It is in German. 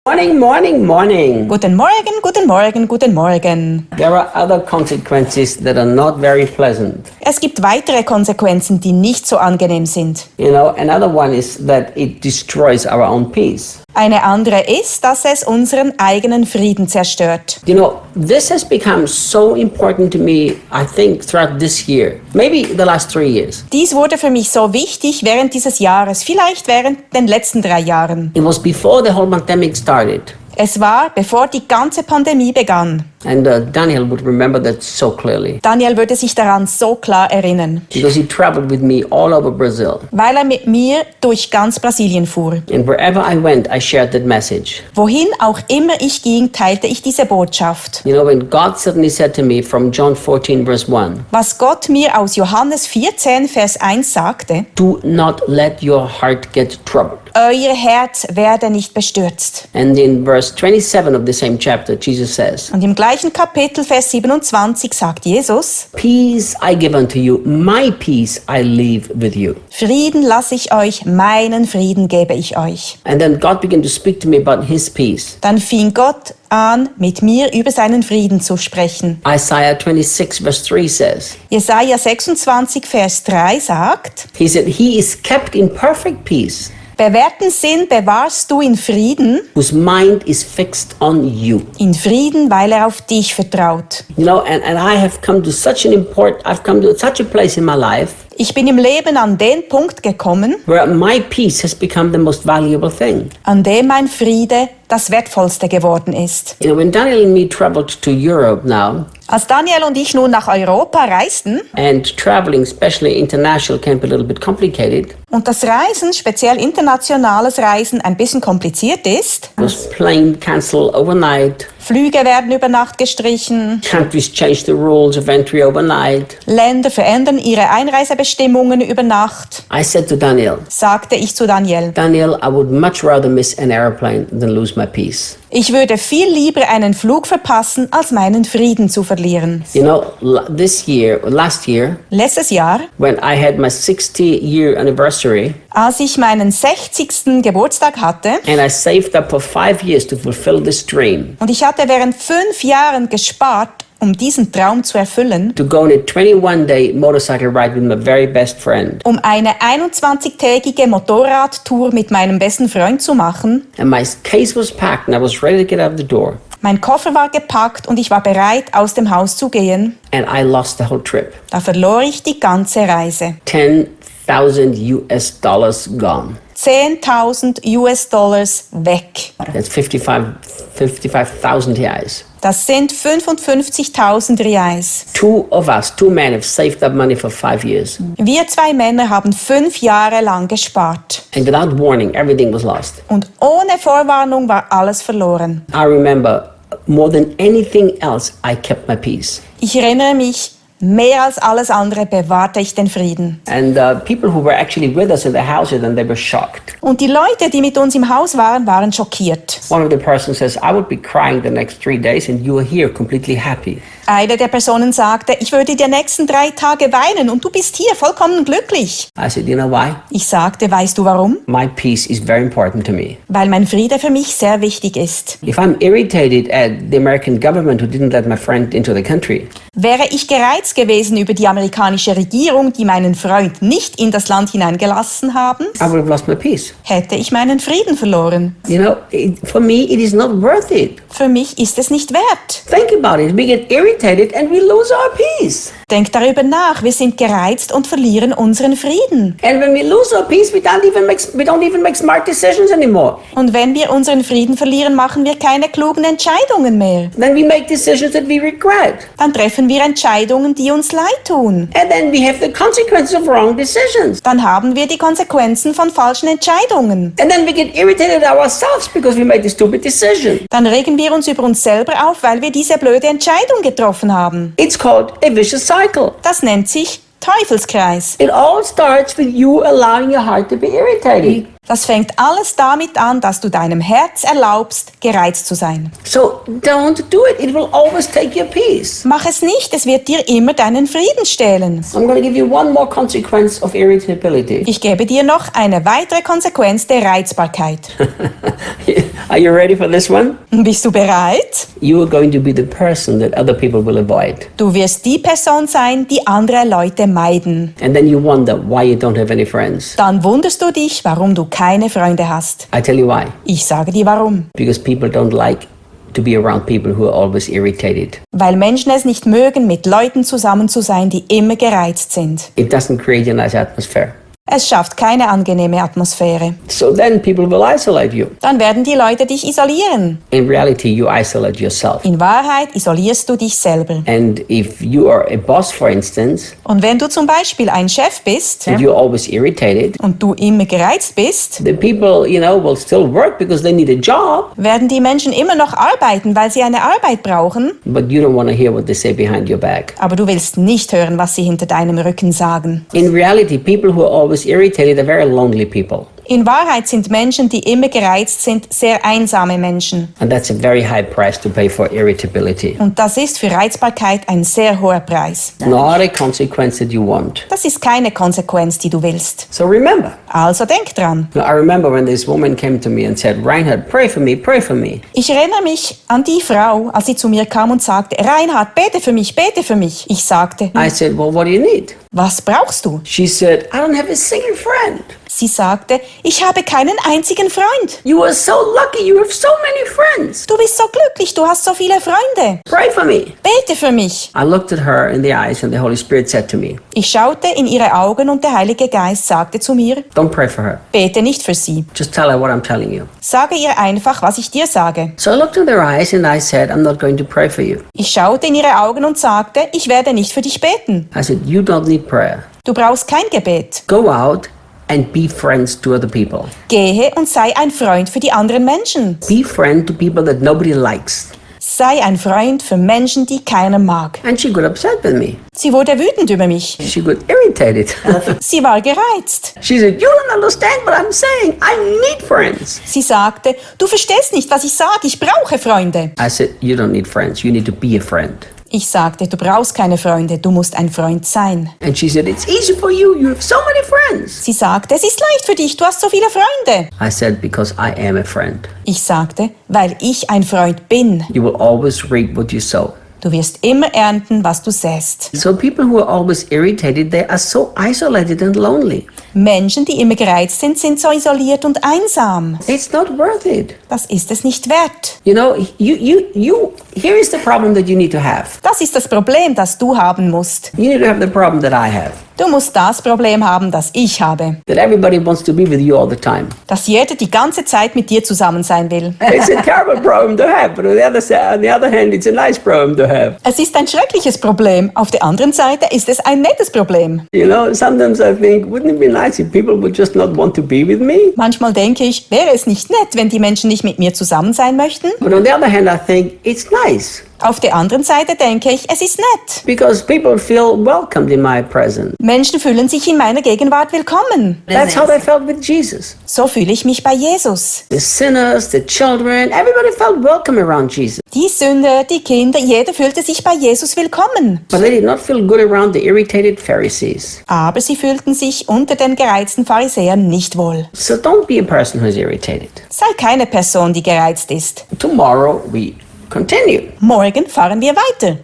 Morning, morning, morning. Guten Morgen, guten Morgen, guten Morgen. There are other consequences that are not very pleasant. Es gibt weitere Konsequenzen, die nicht so angenehm sind. You know, another one is that it destroys our own peace. Eine andere ist, dass es unseren eigenen Frieden zerstört. You know, this has become so important to me, I think, throughout this year. Maybe the last 3 years. Dies wurde für mich so wichtig während dieses Jahres, vielleicht während den letzten 3 Jahren. It was before the whole pandemic started. Es war, bevor die ganze Pandemie begann. And Daniel would remember that so clearly. Daniel würde sich daran so klar erinnern. Because he traveled with me all over Brazil. Weil er mit mir durch ganz Brasilien fuhr. And wherever I went, I shared that message. Wohin auch immer ich ging, teilte ich diese Botschaft. You know, when God suddenly said to me from John 14, verse 1, Was Gott mir aus Johannes 14, Vers 1 sagte, do not let your heart get troubled. Euer Herz werde nicht bestürzt. And in verse 27 of the same chapter, Jesus says, Und im gleichen Kapitel, Vers 27, sagt Jesus, peace I give unto you, my peace I leave with you. Frieden lasse ich euch, meinen Frieden gebe ich euch. And then God began to speak to me about his peace. Dann fing Gott an, mit mir über seinen Frieden zu sprechen. Isaiah 26 verse 3 says, Jesaja 26, Vers 3 sagt, he said, he is kept in perfect peace, Bewährten Sinn bewahrst du in Frieden, whose mind is fixed on you. in Frieden, weil er auf dich vertraut. You know, and I have come to such I've come to such a place in my life Ich bin im Leben an den Punkt gekommen, where my peace has become the most valuable thing. an dem mein Friede das Wertvollste geworden ist. You know, when Daniel and me traveled to Europe now, Als Daniel und ich nun nach Europa reisten, and traveling, especially international, can be a little bit complicated. und das Reisen, speziell internationales Reisen, ein bisschen kompliziert ist, Was plane cancel overnight. Flüge werden über Nacht gestrichen, Countries change the rules of entry overnight. Länder verändern ihre Einreisebestimmungen über Nacht, I said to Daniel, sagte ich zu Daniel. Daniel, I would much rather miss an airplane than lose my peace. Ich würde viel lieber einen Flug verpassen, als meinen Frieden zu verlieren. You know, last year, Letztes Jahr, when I had my 60-year anniversary, als ich meinen 60. Geburtstag hatte, and I saved up for 5 years to fulfill this dream, und ich hatte während 5 Jahren gespart, um diesen Traum zu erfüllen, to go on a 21-day motorcycle ride with my very best friend. um eine 21-tägige Motorradtour mit meinem besten Freund zu machen. And my case was packed and I was ready to get out the door. Mein Koffer war gepackt und ich war bereit, aus dem Haus zu gehen. And I lost the whole trip. Da verlor ich die ganze Reise. $10,000 gone. 10.000 US-Dollars weg. That's 55,000 reais. Das sind 55.000 Reais. Two men have saved up money for 5 years. Wir 2 Männer haben 5 Jahre lang gespart. And without warning, everything was lost. Und ohne Vorwarnung war alles verloren. I remember, more than anything else, I kept my peace. Ich erinnere mich, mehr als alles andere bewahrte ich den Frieden. And people who were actually with us in the house, then they were shocked. Und die Leute, die mit uns im Haus waren, waren schockiert. One of the persons says, I would be crying the next 3 days and you are here completely happy. Eine der Personen sagte, ich würde die nächsten 3 Tage weinen und du bist hier vollkommen glücklich. I said, you know why? Ich sagte, weißt du warum? My peace is very important to me. Weil mein Friede für mich sehr wichtig ist. If I'm irritated at the American government who didn't let my friend into the country, Wäre ich gereizt gewesen über die amerikanische Regierung, die meinen Freund nicht in das Land hineingelassen haben, I would have lost my peace. hätte ich meinen Frieden verloren. You know, for me, it is not worth it. Für mich ist es nicht wert. Think about it. We get irritated and we lose our peace. Denk darüber nach, wir sind gereizt und verlieren unseren Frieden. And when we lose our peace, we don't even make smart decisions anymore. Und wenn wir unseren Frieden verlieren, machen wir keine klugen Entscheidungen mehr. Then we make decisions that we regret. Dann treffen wir Entscheidungen, die uns leid tun. And then we have the consequences of wrong decisions. Dann haben wir die Konsequenzen von falschen Entscheidungen. And then we get irritated at ourselves because we made the stupid decision. Dann regen wir uns über uns selber auf, weil wir diese blöde Entscheidung getroffen haben. It's called a vicious cycle. Das nennt sich Teufelskreis. It all starts with you allowing your heart to be irritated. Das fängt alles damit an, dass du deinem Herz erlaubst, gereizt zu sein. So don't do it. It will always take your peace. Mach es nicht, es wird dir immer deinen Frieden stehlen. I'm going to give you one more consequence of irritability. Ich gebe dir noch eine weitere Konsequenz der Reizbarkeit. Are you ready for this one? Bist du bereit? You are going to be the person that other people will avoid. Du wirst die Person sein, die andere Leute meiden. And then you wonder why you don't have any friends. Dann wunderst du dich, warum du keine Freunde hast. I tell you why. Ich sage dir warum. Because people don't like to be around people who are always irritated. Weil Menschen es nicht mögen, mit Leuten zusammen zu sein, die immer gereizt sind. It doesn't create a nice atmosphere. Es schafft keine angenehme Atmosphäre. So then people will isolate you. Dann werden die Leute dich isolieren. In reality, you isolate yourself. In Wahrheit isolierst du dich selber. And if you are a boss, for instance, Und wenn du zum Beispiel ein Chef bist and you're always irritated, und du immer gereizt bist, the people, will still work because they need a job, werden die Menschen immer noch arbeiten, weil sie eine Arbeit brauchen. but you don't want to hear what they say behind your back. Aber du willst nicht hören, was sie hinter deinem Rücken sagen. In reality, people who are always irritated are very lonely people. In Wahrheit sind Menschen, die immer gereizt sind, sehr einsame Menschen. And that's a very high price to pay for irritability. Und das ist für Reizbarkeit ein sehr hoher Preis. Not a consequence that you want. Das ist keine Konsequenz, die du willst. So remember. Also denk dran. Now, I remember when this woman came to me and said, Reinhard, pray for me, pray for me. Ich erinnere mich an die Frau, als sie zu mir kam und sagte, Reinhard, bete für mich, bete für mich. Ich sagte, I said, well, what do you need? was brauchst du? She said, I don't have a single friend. Sie sagte, ich habe keinen einzigen Freund. You are so lucky, you have so many friends. Du bist so glücklich, du hast so viele Freunde. Pray for me. Bete für mich. I looked at her in the eyes and the Holy Spirit said to me, Ich schaute in ihre Augen und der Heilige Geist sagte zu mir, don't pray for her. bete nicht für sie. Just tell her what I'm telling you. Sage ihr einfach, was ich dir sage. So I looked in their eyes and I said, I'm not going to pray for you. Ich schaute in ihre Augen und sagte, ich werde nicht für dich beten. I said, you don't need prayer. Du brauchst kein Gebet. Go out and be friends to other people. Gehe und sei ein Freund für die anderen Menschen. Be friend to people that nobody likes. Sei ein Freund für Menschen, die keiner mag. And she got upset with me. Sie wurde wütend über mich. She got irritated. Sie war gereizt. She said, you don't understand what I'm saying. I need friends. Sie sagte, du verstehst nicht, was ich sage, ich brauche Freunde. I said, you don't need friends. You need to be a friend. Ich sagte, du brauchst keine Freunde, du musst ein Freund sein. And she said, it's easy for you. You have so many friends. Sie sagte, es ist leicht für dich, du hast so viele Freunde. I said, because I am a friend. Ich sagte, weil ich ein Freund bin. You will always reap what you sow. Du wirst immer ernten, was du säst. So people who are always irritated, they are so isolated and lonely. Menschen, die immer gereizt sind, sind so isoliert und einsam. It's not worth it. Das ist es nicht wert. Here is the problem that you need to have. Das ist das Problem, das du haben musst. You need to have the problem that I have. Du musst das Problem haben, das ich habe. That everybody wants to be with you all the time. Dass jeder die ganze Zeit mit dir zusammen sein will. It's a terrible problem to have, but on the other hand, it's a nice problem to have. Es ist ein schreckliches Problem. Auf der anderen Seite ist es ein nettes Problem. Sometimes I think, wouldn't it be nice if people would just not want to be with me? Manchmal denke ich, wäre es nicht nett, wenn die Menschen nicht mit mir zusammen sein möchten? But on the other hand, I think it's nice. Auf der anderen Seite denke ich, es ist nett. Because people feel welcomed in my presence. Menschen fühlen sich in meiner Gegenwart willkommen. That's how they felt with Jesus. So fühle ich mich bei Jesus. The sinners, the children, everybody felt welcome around Jesus. Die Sünder, die Kinder, jeder fühlte sich bei Jesus willkommen. But they did not feel good around the irritated Pharisees. Aber sie fühlten sich unter den gereizten Pharisäern nicht wohl. So don't be a person who is irritated. Sei keine Person, die gereizt ist. Tomorrow we continue. Morgen fahren wir weiter.